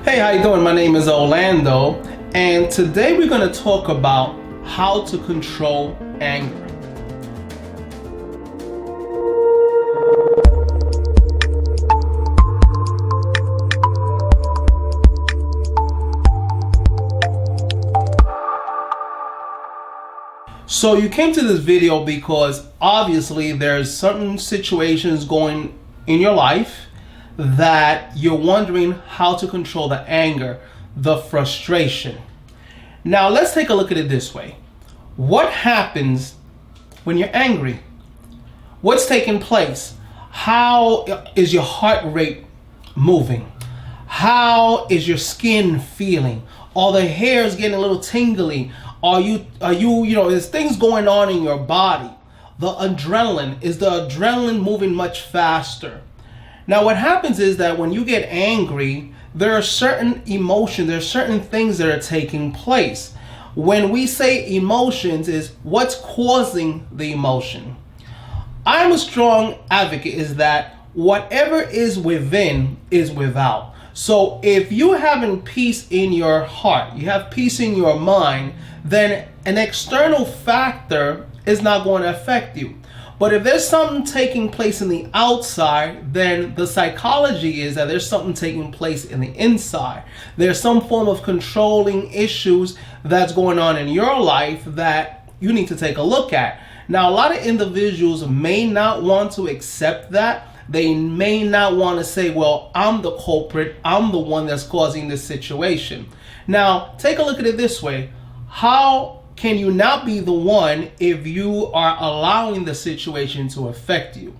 Hey, how you doing? My name is Orlando, and today we're going to talk about how to control anger. So you came to this video because obviously there's certain situations going in your life that you're wondering how to control the anger, the frustration. Now let's take a look at it this way. What happens when you're angry? What's taking place? How is your heart rate moving? How is your skin feeling? Are the hairs getting a little tingly? Are you, there's things going on in your body. The adrenaline, is the adrenaline moving much faster? Now what happens is that when you get angry, there are certain emotions, there are certain things that are taking place. When we say emotions, is what's causing the emotion. I'm a strong advocate is that whatever is within is without. So if you're having peace in your heart, you have peace in your mind, then an external factor is not going to affect you. But if there's something taking place in the outside, then the psychology is that there's something taking place in the inside. There's some form of controlling issues that's going on in your life that you need to take a look at. Now, a lot of individuals may not want to accept that. They may not want to say, well, I'm the culprit. I'm the one that's causing this situation. Now, take a look at it this way. How can you not be the one if you are allowing the situation to affect you?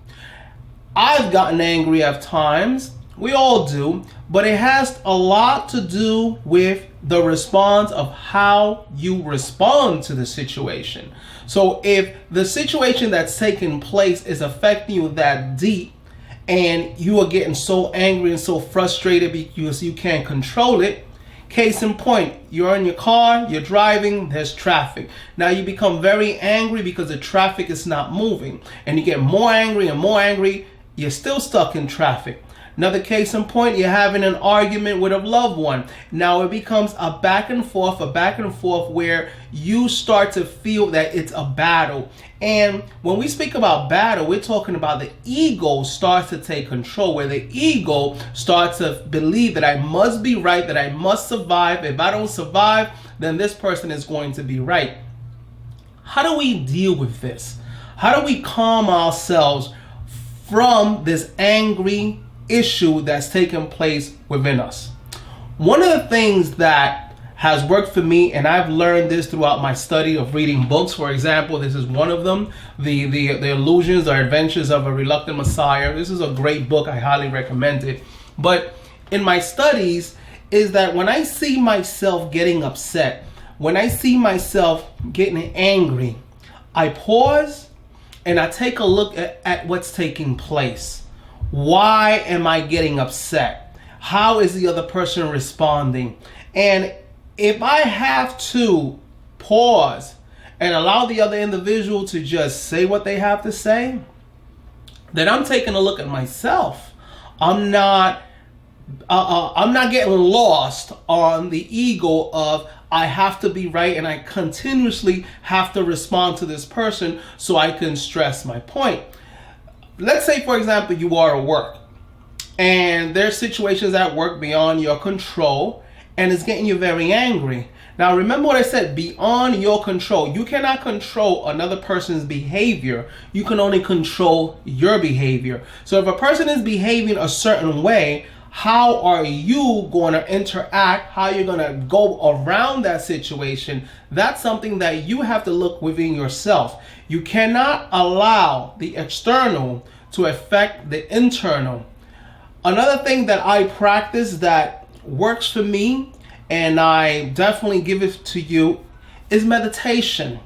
I've gotten angry at times. We all do. But it has a lot to do with the response of how you respond to the situation. So if the situation that's taking place is affecting you that deep, and you are getting so angry and so frustrated because you can't control it, case in point, you're in your car, you're driving, there's traffic. Now you become very angry because the traffic is not moving. And you get more angry and more angry, you're still stuck in traffic. Another case in point, you're having an argument with a loved one. Now it becomes a back and forth where you start to feel that it's a battle. And when we speak about battle, we're talking about the ego starts to take control, where the ego starts to believe that I must be right, that I must survive. If I don't survive, then this person is going to be right. How do we deal with this? How do we calm ourselves from this angry issue that's taking place within us? One of the things that has worked for me, and I've learned this throughout my study of reading books. For example, this is one of them, the Illusions or Adventures of a Reluctant Messiah. This is a great book. I highly recommend it. But in my studies is that when I see myself getting upset, when I see myself getting angry, I pause and I take a look at what's taking place. Why am I getting upset? How is the other person responding? And if I have to pause and allow the other individual to just say what they have to say, then I'm taking a look at myself. I'm not getting lost on the ego of I have to be right and I continuously have to respond to this person so I can stress my point. Let's say, for example, you are at work and there's situations at work beyond your control and it's getting you very angry. Now, remember what I said, beyond your control. You cannot control another person's behavior. You can only control your behavior. So if a person is behaving a certain way, how are you going to interact? How you're going to go around that situation? That's something that you have to look within yourself. You cannot allow the external to affect the internal. Another thing that I practice that works for me, and I definitely give it to you, is meditation.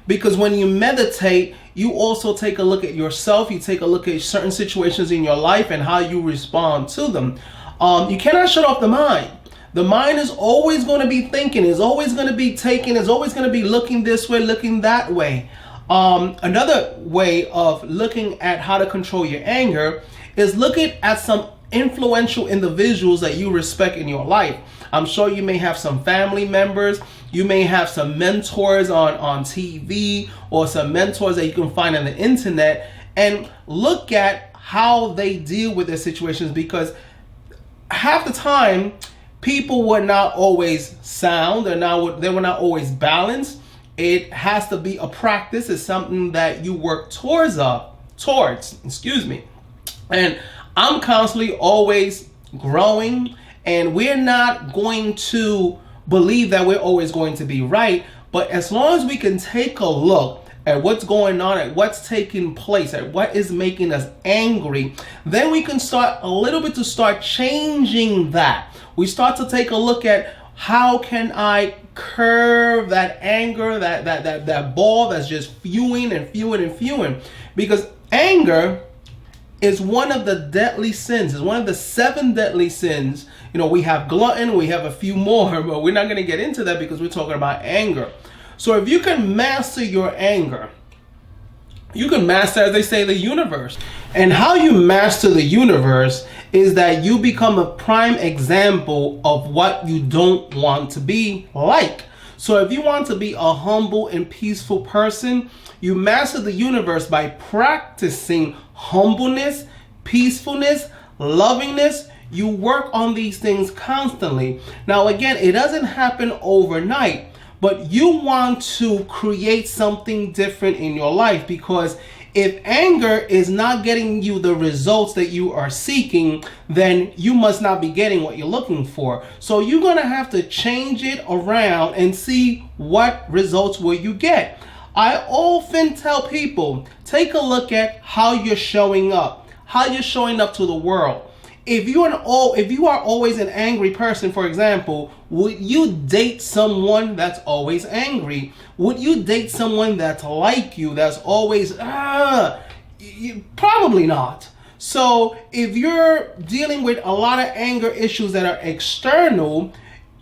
Because when you meditate, you also take a look at yourself. You take a look at certain situations in your life and how you respond to them. You cannot shut off the mind. The mind is always going to be thinking, is always going to be taking, is always going to be looking this way, looking that way. Another way of looking at how to control your anger is looking at some influential individuals that you respect in your life. I'm sure you may have some family members, you may have some mentors on TV, or some mentors that you can find on the internet, and look at how they deal with their situations, because half the time people were not always sound, they were not always balanced. It has to be a practice. It's something that you work towards, and I'm constantly always growing, and we're not going to believe that we're always going to be right. But as long as we can take a look at what's going on, at what's taking place, at what is making us angry, then we can start a little bit to start changing that. We start to take a look at how can I curve that anger, that ball that's just fuming and fuming and fuming. Because anger is one of the deadly sins. It's one of the 7 deadly sins. You know, we have glutton, we have a few more, but we're not going to get into that because we're talking about anger. So if you can master your anger, you can master, as they say, the universe. And how you master the universe is that you become a prime example of what you don't want to be like. So if you want to be a humble and peaceful person, you master the universe by practicing humbleness, peacefulness, lovingness. You work on these things constantly. Now, again, it doesn't happen overnight, but you want to create something different in your life, because if anger is not getting you the results that you are seeking, then you must not be getting what you're looking for. So you're going to have to change it around and see what results will you get. I often tell people, take a look at how you're showing up, to the world. If you are always an angry person, for example, would you date someone that's always angry? Would you date someone that's like you, that's always, probably not. So if you're dealing with a lot of anger issues that are external,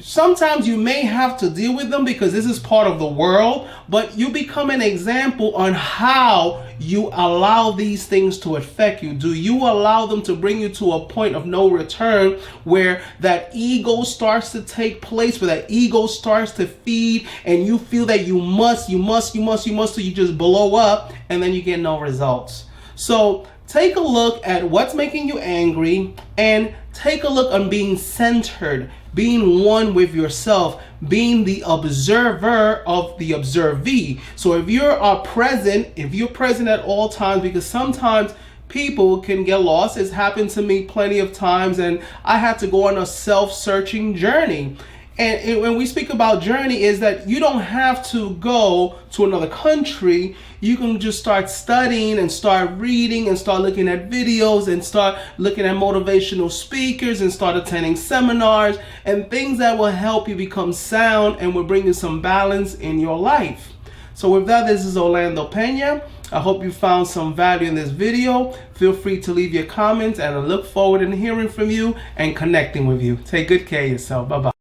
sometimes you may have to deal with them because this is part of the world, but you become an example on how you allow these things to affect you. Do you allow them to bring you to a point of no return where that ego starts to take place, where that ego starts to feed and you feel that you must, so you just blow up and then you get no results? So take a look at what's making you angry and take a look on being centered, being one with yourself, being the observer of the observee. So if you're present at all times, because sometimes people can get lost. It's happened to me plenty of times, and I had to go on a self-searching journey. And when we speak about journey, is that you don't have to go to another country. You can just start studying and start reading and start looking at videos and start looking at motivational speakers and start attending seminars and things that will help you become sound and will bring you some balance in your life. So with that, this is Orlando Pena. I hope you found some value in this video. Feel free to leave your comments, and I look forward to hearing from you and connecting with you. Take good care of yourself. Bye-bye.